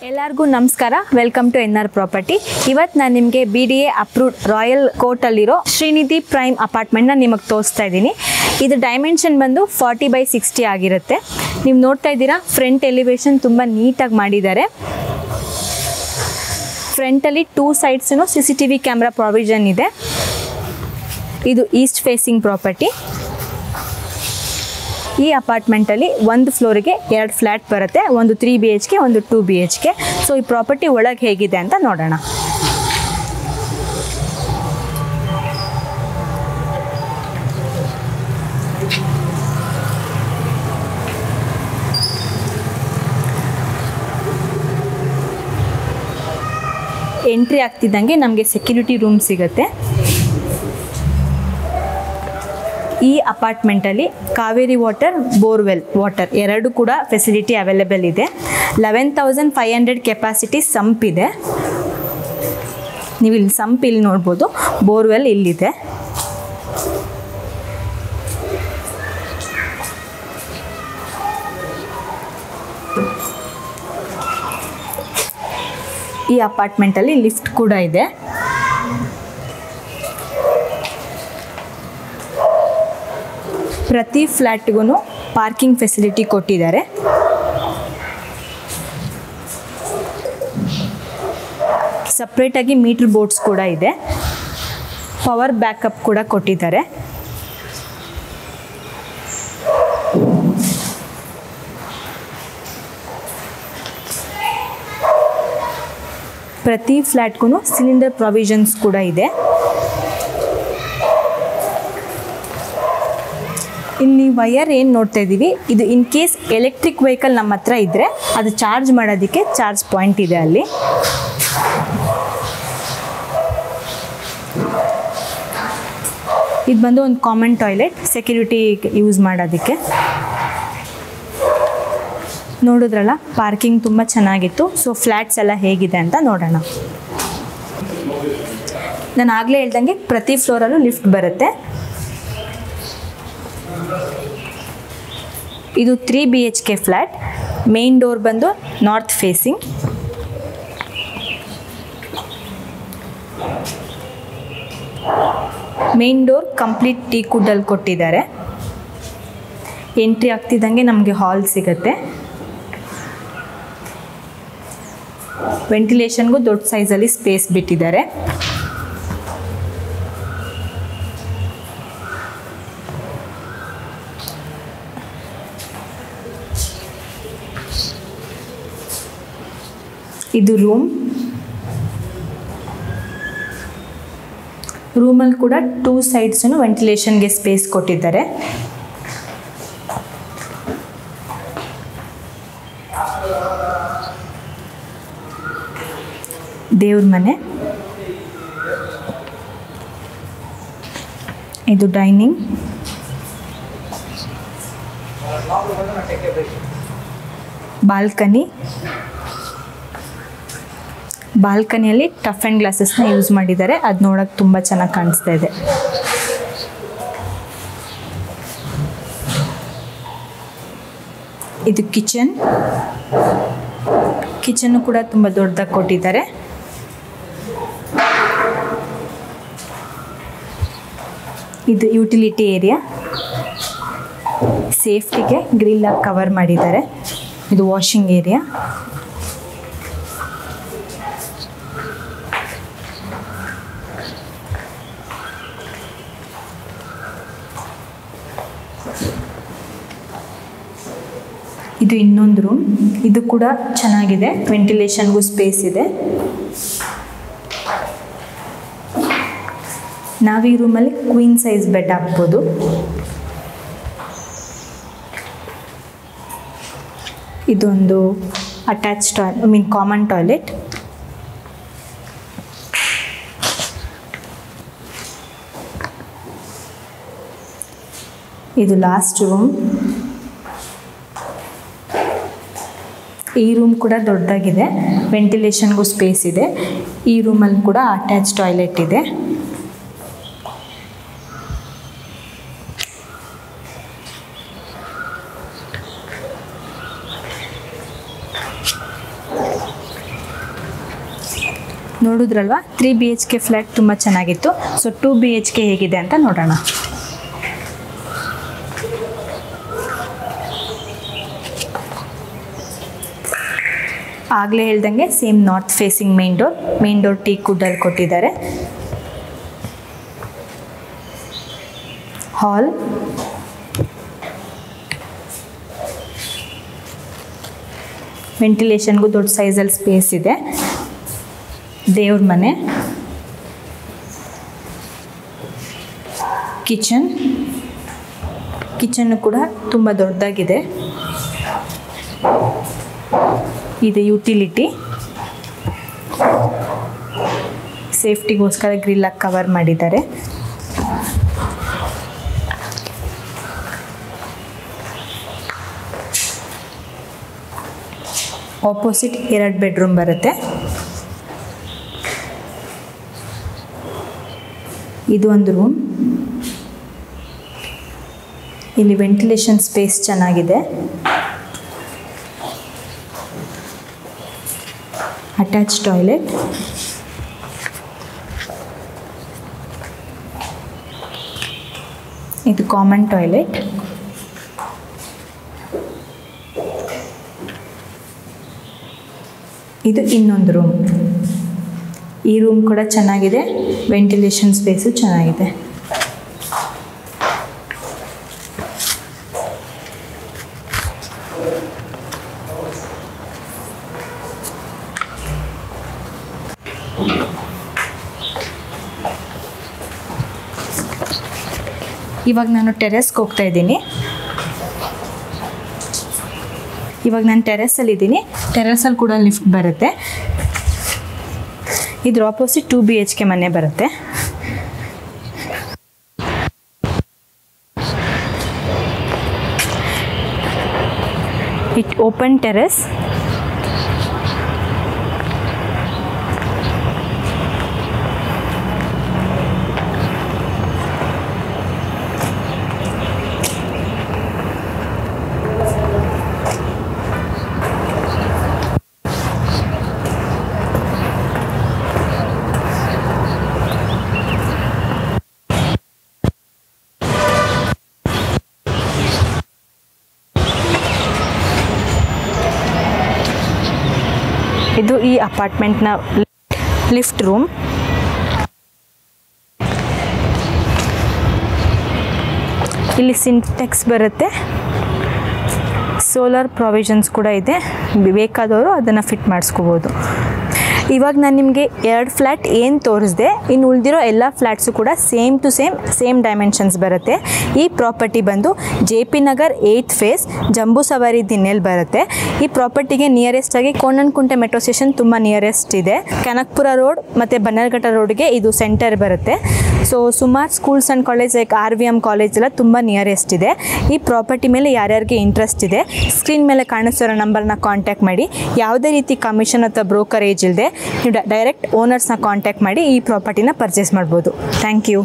ಎಲ್ಲರಿಗೂ ನಮಸ್ಕಾರ, welcome to N R property. ಇವತ್ತು ನಾನು ನಿಮಗೆ BDA ಅಪ್ರೂವ್ಡ್ ರಾಯಲ್ ಕೋರ್ಟಲ್ಲಿರೋ ಶ್ರೀನಿಧಿ ಪ್ರೈಮ್ ಅಪಾರ್ಟ್ಮೆಂಟ್ನ ನಿಮಗೆ ತೋರಿಸ್ತಾ ಇದ್ದೀನಿ. ಇದು ಡೈಮೆನ್ಷನ್ ಬಂದು 40/60 ಆಗಿರುತ್ತೆ. ನೀವು ನೋಡ್ತಾ ಇದ್ದೀರಾ, ಫ್ರಂಟ್ ಎಲಿವೇಶನ್ ತುಂಬ ನೀಟಾಗಿ ಮಾಡಿದ್ದಾರೆ. ಫ್ರಂಟಲ್ಲಿ 2 ಸೈಡ್ಸೂ CCTV ಕ್ಯಾಮ್ರಾ ಪ್ರಾವಿಷನ್ ಇದೆ. ಇದು ಈಸ್ಟ್ ಫೇಸಿಂಗ್ ಪ್ರಾಪರ್ಟಿ. ಈ ಅಪಾರ್ಟ್ಮೆಂಟಲ್ಲಿ ಒಂದು ಫ್ಲೋರಿಗೆ 2 ಫ್ಲ್ಯಾಟ್ ಬರುತ್ತೆ, ಒಂದು 3 BHK, ಒಂದು 2 BHK. ಸೊ ಈ ಪ್ರಾಪರ್ಟಿ ಒಳಗೆ ಹೇಗಿದೆ ಅಂತ ನೋಡೋಣ. ಎಂಟ್ರಿ ಆಗ್ತಿದ್ದಂಗೆ ನಮಗೆ ಸೆಕ್ಯೂರಿಟಿ ರೂಮ್ ಸಿಗುತ್ತೆ. ಈ ಅಪಾರ್ಟ್ಮೆಂಟಲ್ಲಿ ಕಾವೇರಿ ವಾಟರ್, ಬೋರ್ವೆಲ್ ವಾಟರ್ ಎರಡು ಕೂಡ ಫೆಸಿಲಿಟಿ ಅವೈಲೇಬಲ್ ಇದೆ. 11,500 ಕೆಪಾಸಿಟಿ ಸಂಪ್ ಇದೆ. ನೀವು ಇಲ್ಲಿ ಸಂಪ್ ಇಲ್ಲಿ ನೋಡ್ಬೋದು, ಬೋರ್ವೆಲ್ ಇಲ್ಲಿದೆ. ಈ ಅಪಾರ್ಟ್ಮೆಂಟಲ್ಲಿ ಲಿಫ್ಟ್ ಕೂಡ ಇದೆ. ಪ್ರತಿ ಫ್ಲ್ಯಾಟ್ಗೂ ಪಾರ್ಕಿಂಗ್ ಫೆಸಿಲಿಟಿ ಕೊಟ್ಟಿದ್ದಾರೆ. ಸಪ್ರೇಟಾಗಿ ಮೀಟರ್ ಬೋರ್ಡ್ಸ್ ಕೂಡ ಇದೆ. ಪವರ್ ಬ್ಯಾಕಪ್ ಕೂಡ ಕೊಟ್ಟಿದ್ದಾರೆ. ಪ್ರತಿ ಫ್ಲ್ಯಾಟ್ಗೂ ಸಿಲಿಂಡರ್ ಪ್ರಾವಿಷನ್ಸ್ ಕೂಡ ಇದೆ. ಇಲ್ಲಿ ವೈರ್ ಏನು ನೋಡ್ತಾ ಇದ್ದೀವಿ, ಇದು ಇನ್ ಕೇಸ್ ಎಲೆಕ್ಟ್ರಿಕ್ ವೆಹಿಕಲ್ ನಮ್ಮ ಹತ್ರ ಇದ್ದರೆ ಅದು ಚಾರ್ಜ್ ಮಾಡೋದಕ್ಕೆ ಚಾರ್ಜ್ ಪಾಯಿಂಟ್ ಇದೆ ಅಲ್ಲಿ. ಇದು ಬಂದು ಒಂದು ಕಾಮನ್ ಟಾಯ್ಲೆಟ್, ಸೆಕ್ಯೂರಿಟಿ ಯೂಸ್ ಮಾಡೋದಕ್ಕೆ. ನೋಡಿದ್ರಲ್ಲ, ಪಾರ್ಕಿಂಗ್ ತುಂಬ ಚೆನ್ನಾಗಿತ್ತು. ಸೊ ಫ್ಲ್ಯಾಟ್ಸ್ ಎಲ್ಲ ಹೇಗಿದೆ ಅಂತ ನೋಡೋಣ. ನಾನು ಆಗಲೇ ಹೇಳ್ದಂಗೆ ಪ್ರತಿ ಫ್ಲೋರಲ್ಲೂ ಲಿಫ್ಟ್ ಬರುತ್ತೆ. ಇದು 3 BHK ಫ್ಲ್ಯಾಟ್. ಮೇನ್ ಡೋರ್ ಬಂದು north facing. Main door complete ಟೀಕುಡ್ಡಲ್ಲಿ ಕೊಟ್ಟಿದ್ದಾರೆ. ಎಂಟ್ರಿ ಆಗ್ತಿದ್ದಂಗೆ ನಮಗೆ ಹಾಲ್ ಸಿಗುತ್ತೆ. ವೆಂಟಿಲೇಷನ್ಗೂ ದೊಡ್ಡ ಸೈಜಲ್ಲಿ ಸ್ಪೇಸ್ ಬಿಟ್ಟಿದ್ದಾರೆ. ಇದು ರೂಮಲ್ಲಿ ಕೂಡ 2 ಸೈಡ್ಸೂ ವೆಂಟಿಲೇಷನ್ಗೆ ಸ್ಪೇಸ್ ಕೊಟ್ಟಿದ್ದಾರೆ. ದೇವ್ರ ಮನೆ. ಇದು ಡೈನಿಂಗ್. ಬಾಲ್ಕನಿಯಲ್ಲಿ ಟಫ್ ಆ್ಯಂಡ್ ಗ್ಲಾಸಸ್ನ ಯೂಸ್ ಮಾಡಿದ್ದಾರೆ. ಅದು ನೋಡೋಕ್ಕೆ ತುಂಬ ಚೆನ್ನಾಗಿ ಕಾಣಿಸ್ತಾ ಇದೆ. ಇದು ಕಿಚನ್ನು ಕೂಡ ತುಂಬ ದೊಡ್ಡದಾಗಿ ಕೊಟ್ಟಿದ್ದಾರೆ. ಇದು ಯುಟಿಲಿಟಿ ಏರಿಯಾ. ಸೇಫ್ಟಿಗೆ ಗ್ರಿಲ್ಲಾಗಿ ಕವರ್ ಮಾಡಿದ್ದಾರೆ. ಇದು ವಾಷಿಂಗ್ ಏರಿಯಾ. ಇದು ಇನ್ನೊಂದು ರೂಮ್. ಇದು ಕೂಡ ಚೆನ್ನಾಗಿದೆ, ವೆಂಟಿಲೇಷನ್ಗೂ ಸ್ಪೇಸ್ ಇದೆ. ನಾವು ಈ ರೂಮಲ್ಲಿ ಕ್ವೀನ್ ಸೈಜ್ ಬೆಡ್ ಹಾಕ್ಬೋದು. ಇದೊಂದು ಅಟ್ಯಾಚ್ ಕಾಮನ್ ಟಾಯ್ಲೆಟ್. ಇದು ಲಾಸ್ಟ್ ರೂಮ್. ಈ ರೂಮ್ ಕೂಡ ದೊಡ್ಡದಾಗಿದೆ, ವೆಂಟಿಲೇಷನ್ಗೂ ಸ್ಪೇಸ್ ಇದೆ. ಈ ರೂಮಲ್ಲಿ ಕೂಡ ಅಟ್ಯಾಚ್ ಟಾಯ್ಲೆಟ್ ಇದೆ. ನೋಡಿದ್ರಲ್ವಾ 3 BHK ಫ್ಲ್ಯಾಟ್ ತುಂಬ ಚೆನ್ನಾಗಿತ್ತು. ಸೊ 2 BHK ಹೇಗಿದೆ ಅಂತ ನೋಡೋಣ. ಆಗಲೇ ಹೇಳ್ದಂಗೆ same north facing main door teak ವುಡ್ಡಲ್ಲಿ ಕೊಟ್ಟಿದ್ದಾರೆ. ಹಾಲ್, ವೆಂಟಿಲೇಷನ್ಗೂ ದೊಡ್ಡ ಸೈಜಲ್ಲಿ ಸ್ಪೇಸ್ ಇದೆ. ದೇವ್ರ ಮನೆ, ಕಿಚನ್ನು ಕೂಡ ತುಂಬ ದೊಡ್ಡದಾಗಿದೆ. ಇದು ಯುಟಿಲಿಟಿ, ಸೇಫ್ಟಿಗೋಸ್ಕರ ಗ್ರಿಲ್ಲಾಗಿ ಕವರ್ ಮಾಡಿದ್ದಾರೆ. ಆಪೋಸಿಟ್ 2 ಬೆಡ್ರೂಮ್ ಬರುತ್ತೆ. ಇದು ಒಂದು ರೂಮ್. ಇಲ್ಲಿ ವೆಂಟಿಲೇಷನ್ ಸ್ಪೇಸ್ ಚೆನ್ನಾಗಿದೆ. ಅಟ್ಯಾಚ್ ಟಾಯ್ಲೆಟ್, ಇದು ಕಾಮನ್ ಟಾಯ್ಲೆಟ್. ಇದು ಇನ್ನೊಂದು ರೂಮ್. ಈ ರೂಮ್ ಕೂಡ ಚೆನ್ನಾಗಿದೆ, ವೆಂಟಿಲೇಷನ್ ಸ್ಪೇಸು ಚೆನ್ನಾಗಿದೆ. ಇವಾಗ ನಾನು ಟೆರೆಸ್ಗೆ ಹೋಗ್ತಾ ಇದ್ದೀನಿ. ಇವಾಗ ನಾನು ಟೆರೆಸಲ್ಲಿದ್ದೀನಿ. ಟೆರೆಸಲ್ಲಿ ಕೂಡ ಲಿಫ್ಟ್ ಬರುತ್ತೆ. ಇದ್ರ ಆಪೋಸಿಟ್ 2 BHK ಮನೆ ಬರುತ್ತೆ. It open terrace. ಇದು ಈ ಅಪಾರ್ಟ್ಮೆಂಟ್ನ ಲಿಫ್ಟ್ ರೂಮ್. ಇಲ್ಲಿ ಸಿಂಟೆಕ್ಸ್ ಬರುತ್ತೆ. ಸೋಲಾರ್ ಪ್ರಾವಿಷನ್ಸ್ ಕೂಡ ಇದೆ, ಬೇಕಾದವರು ಅದನ್ನು ಫಿಟ್ ಮಾಡಿಸ್ಕೋಬೋದು. ಇವಾಗ ನಾನು ನಿಮಗೆ 2 ಫ್ಲ್ಯಾಟ್ ಏನು ತೋರಿಸಿದೆ, ಇನ್ನು ಉಳಿದಿರೋ ಎಲ್ಲ ಫ್ಲ್ಯಾಟ್ಸು ಕೂಡ ಸೇಮ್ ಟು ಸೇಮ್ ಡೈಮೆನ್ಷನ್ಸ್ ಬರುತ್ತೆ. ಈ ಪ್ರಾಪರ್ಟಿ ಬಂದು JP ನಗರ್ 8th ಫೇಸ್ ಜಂಬೂ ಸವಾರಿ ದಿನ್ನೆಲ್ ಬರುತ್ತೆ. ಈ ಪ್ರಾಪರ್ಟಿಗೆ ನಿಯರೆಸ್ಟ್ ಆಗಿ ಕೋಣನಕುಂಟೆ ಮೆಟ್ರೋ ಸ್ಟೇಷನ್ ತುಂಬ ನಿಯರೆಸ್ಟ್ ಇದೆ. ಕನಕಪುರ ರೋಡ್ ಮತ್ತು ಬನ್ನರ್ಘಟ್ಟ ರೋಡ್ಗೆ ಇದು ಸೆಂಟರ್ ಬರುತ್ತೆ. ಸೊ ಸುಮಾರು schools and college like RVM college ಎಲ್ಲ ತುಂಬ ನಿಯರೆಸ್ಟ್ ಇದೆ. ಈ ಪ್ರಾಪರ್ಟಿ ಮೇಲೆ ಯಾರ್ಯಾರಿಗೆ ಇಂಟ್ರೆಸ್ಟ್ ಇದೆ, ಸ್ಕ್ರೀನ್ ಮೇಲೆ ಕಾಣಿಸ್ತಿರೋ ನಂಬರ್ನ ಕಾಂಟ್ಯಾಕ್ಟ್ ಮಾಡಿ. ಯಾವುದೇ ರೀತಿ ಕಮಿಷನ್ ಅಥವಾ ಬ್ರೋಕರೇಜ್ ಇಲ್ಲದೆ ನೀವು ಡೈರೆಕ್ಟ್ ಓನರ್ಸ್ನ ಕಾಂಟ್ಯಾಕ್ಟ್ ಮಾಡಿ ಈ ಪ್ರಾಪರ್ಟಿನ ಪರ್ಚೇಸ್ ಮಾಡ್ಬೋದು. Thank you.